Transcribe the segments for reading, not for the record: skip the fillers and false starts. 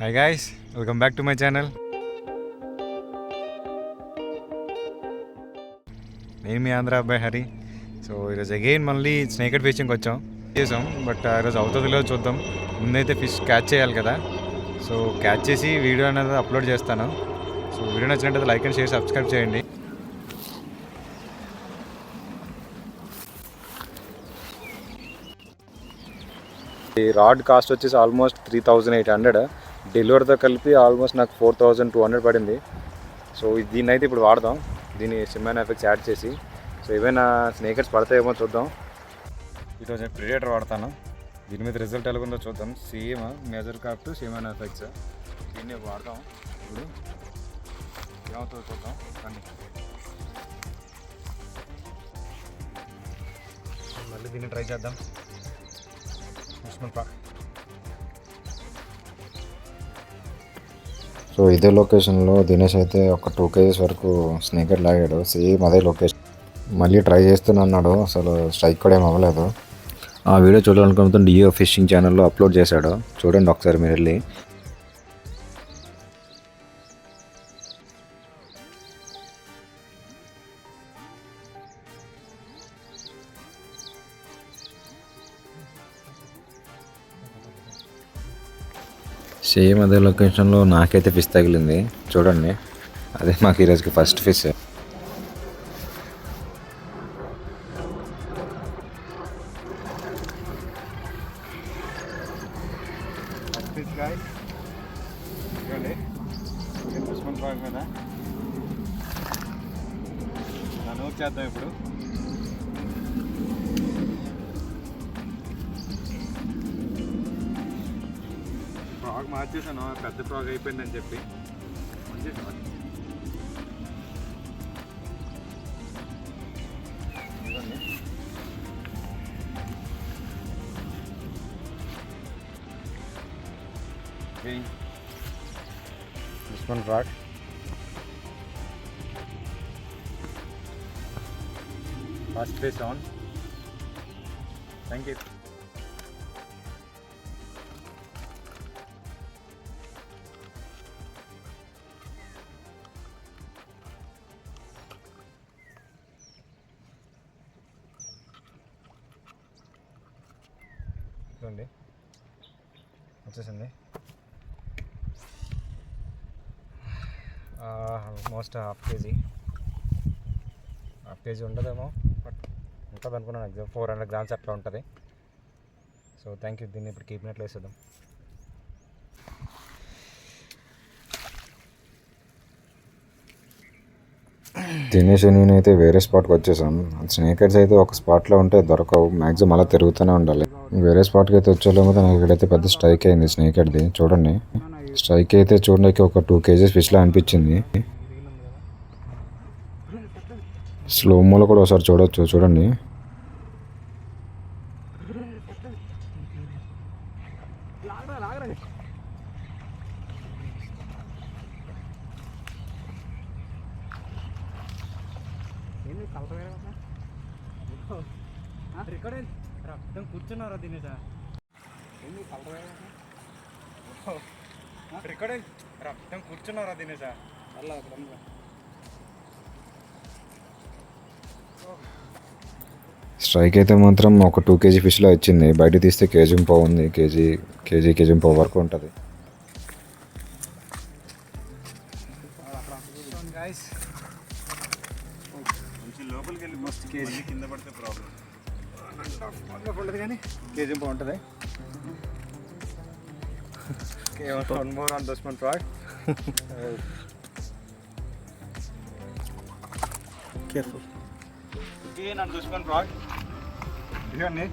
Hi guys, welcome back to my channel. నేను మీ ఆంధ్ర అబ్బాయి Hari. So ఈరోజు అగైన్ మళ్ళీ స్నేకెడ్ ఫిషింగ్కి చేసాం. బట్ ఈరోజు అవుతుందిలో చూద్దాం. ముందైతే ఫిష్ క్యాచ్ చేయాలి కదా. సో క్యాచ్ చేసి వీడియో అనేది అప్లోడ్ చేస్తాను. సో వీడియో నచ్చినట్టయితే లైక్ అండ్ షేర్, సబ్స్క్రైబ్ చేయండి. ఈ రాడ్ కాస్ట్ వచ్చేసి ఆల్మోస్ట్ 3800. డెలివరీతో కలిపి ఆల్మోస్ట్ నాకు 4200 పడింది. సో దీన్ని అయితే ఇప్పుడు వాడదాం. దీన్ని సిమ్మాన్ ఎఫెక్ట్స్ యాడ్ చేసి. సో ఏవైనా స్నేకర్స్ పడతాయేమో చూద్దాం. ఈరోజు నేను ప్రిడేటర్ వాడతాను. దీని మీద రిజల్ట్ ఎలాగుందో చూద్దాం. సేమ్ మేజర్ క్రాఫ్ట్ సిమ్మాన్ ఎఫెక్ట్స్ దీన్ని వాడదాం. ఇప్పుడు ఏమవుతుందో చూద్దాం. రండి మళ్ళీ దీన్ని ట్రై చేద్దాం. సో ఇదే లొకేషన్లో దినేష్ అయితే ఒక 2 kgs వరకు స్నేకర్ లాగాడు. సేమ్ అదే లొకేషన్ మళ్ళీ ట్రై చేస్తూనే అన్నాడు. అసలు స్ట్రైక్ కూడా ఏం అవ్వలేదు. ఆ వీడియో చూడాలనుకుంటే డియో ఫిషింగ్ ఛానల్లో అప్లోడ్ చేశాడు. చూడండి ఒకసారి మీరు వెళ్ళి. సేమ్ అదే లొకేషన్లో నాకైతే ఫిష్ తగిలింది. చూడండి, అదే మాకు ఈరోజుకి ఫస్ట్ ఫిష్. మీద నన్ను చేద్దాం ఇప్పుడు. ఫ్రాగ్ మార్చేసాను, పెద్ద ఫ్రాగ్ అయిపోయిందని చెప్పి. మంచి ఫ్రాగ్ దుష్మన్ frog. First fish on. Thank you. చూడండి వచ్చేసింది. ఆల్మోస్ట్ హాఫ్ కేజీ ఉండదేమో, బట్ ఉంటుంది అనుకున్నాను. ఎగ్జామ్ 400 grams అట్లా ఉంటుంది. So thank you. దీన్ని ఇప్పుడు కీప్ నెట్లో వేసేద్దాం. దినేష్ నేనైతే వేరే స్పాట్కి వచ్చేసాం. స్నేకర్స్ అయితే ఒక స్పాట్లో ఉంటే దొరకవు, మ్యాక్సిమం అలా తిరుగుతూనే ఉండాలి. వేరే స్పాట్కి అయితే వచ్చేలేమో నాకు ఇక్కడైతే పెద్ద స్ట్రైక్ అయింది స్నేకర్ది. చూడండి, స్ట్రైక్ అయితే చూడడానికి ఒక 2 kgs ఫిష్లా అనిపించింది. స్లోమోలో కూడా ఒకసారి చూడొచ్చు. చూడండి, కూర్చున్నారా దీని సార్? రక్తం కూర్చున్నారా దీని సార్? స్ట్రైక్ అయితే మాత్రం ఒక 2 kg ఫిష్లా వచ్చింది. బయట తీస్తే కేజీ ఉంది. కేజీ వరకు ఉంటుంది. లోపలికి వెళ్ళి ఫస్ట్ కేజీ కింద పడితే ప్రాబ్లం ఉండదు, కానీ కేజీ బాగుంటుంది. వన్ మోర్ ఆన్ దుష్మన్ ఫ్రాగ్. కేర్ఫుల్. నా దుష్మన్ ఫ్రాగ్ ఇదిగోండి.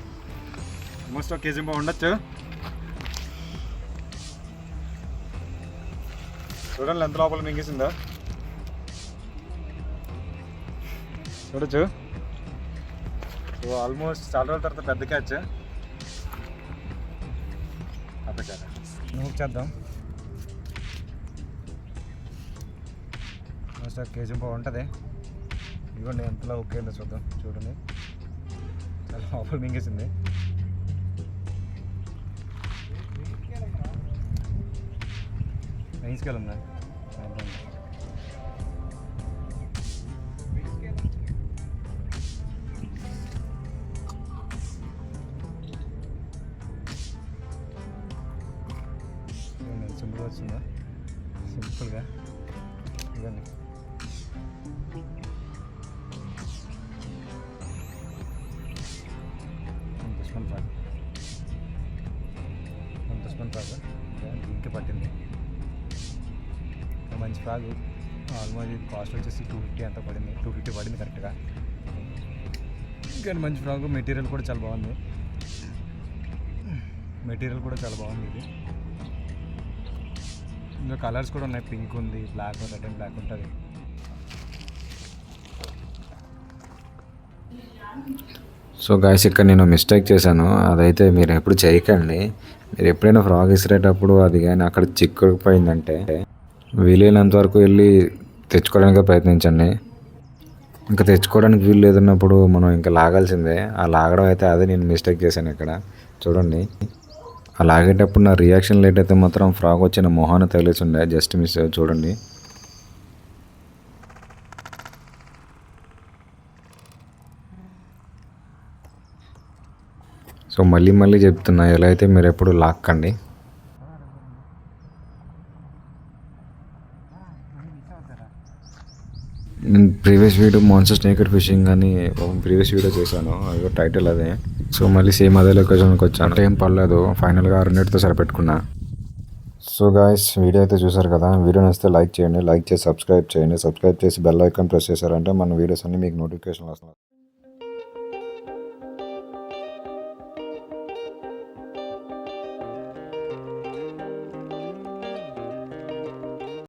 ఆల్మోస్ట్ ఒక కేజీ ఉండొచ్చు. చూడండి ఎంత లోపల మింగేసిందో. చూడొచ్చు. సో ఆల్మోస్ట్ చాలా రోజుల తర్వాత పెద్ద క్యాచ్. నూక్ చేద్దాం. ఆల్మోస్ట్ ఒక కేజీ బాగుంటుంది. ఇదిగోండి ఎంతలో ఓకే ఉందో చూద్దాం. చూడండి, చాలా లోపల మింగేసింది. మెయిన్ స్కేల్ ఉందా? సింపుల్గా వచ్చిందా? సింపుల్గా ఇదండి. దుష్మన్ ఫ్రాగ్ దీనికి పట్టింది. మంచి ఫ్రాగ్. ఆల్మోస్ట్ ఇది కాస్ట్ వచ్చేసి 250 అంతా పడింది. 250 పడింది కరెక్ట్గా. కానీ మంచి ఫ్రాగ్. మెటీరియల్ కూడా చాలా బాగుంది. ఇది ఇంకా కలర్స్ కూడా ఉన్నాయి. పింక్ ఉంది, బ్లాక్, రెడ్ అండ్ బ్లాక్ ఉంటుంది. సో గాయస్ ఇక్కడ నేను మిస్టేక్ చేశాను. అదైతే మీరు ఎప్పుడు చేయకండి. మీరు ఎప్పుడైనా ఫ్రాగ్ విసిరేటప్పుడు అది కానీ అక్కడ చిక్కుపోయిందంటే వీలైనంత వరకు వెళ్ళి తెచ్చుకోవడానికి ప్రయత్నించండి. ఇంకా తెచ్చుకోవడానికి వీలు లేదన్నప్పుడు మనం ఇంకా లాగాల్సిందే. ఆ లాగడం అయితే అదే నేను మిస్టేక్ చేశాను ఇక్కడ. చూడండి, ఆ లాగేటప్పుడు నా రియాక్షన్ లేట్ అయితే మాత్రం ఫ్రాగ్ వచ్చిన మొహాన తగిలేసి ఉండే. Just miss. చూడండి, సో మళ్ళీ చెప్తున్నా, ఎలా అయితే మీరు ఎప్పుడు లాక్కండి. నేను ప్రీవియస్ వీడియో మాన్స్టర్ స్నేకెడ్ ఫిషింగ్ అని ప్రీవియస్ వీడియో చేశాను. అయ్యో టైటిల్ అదే. సో మళ్ళీ సేమ్ అదే లొకేషన్కి వచ్చాను. ఏం పర్లేదు, ఫైనల్గా 2 సరిపెట్టుకున్నా. సో గాయస్, వీడియో అయితే చూసారు కదా. వీడియో నచ్చితే లైక్ చేయండి. లైక్ చేసి సబ్స్క్రైబ్ చేయండి. సబ్స్క్రైబ్ చేసి బెల్ ఐకాన్ ప్రెస్ చేశారంటే మన వీడియోస్ అన్నీ మీకు నోటిఫికేషన్ వస్తున్నాయి.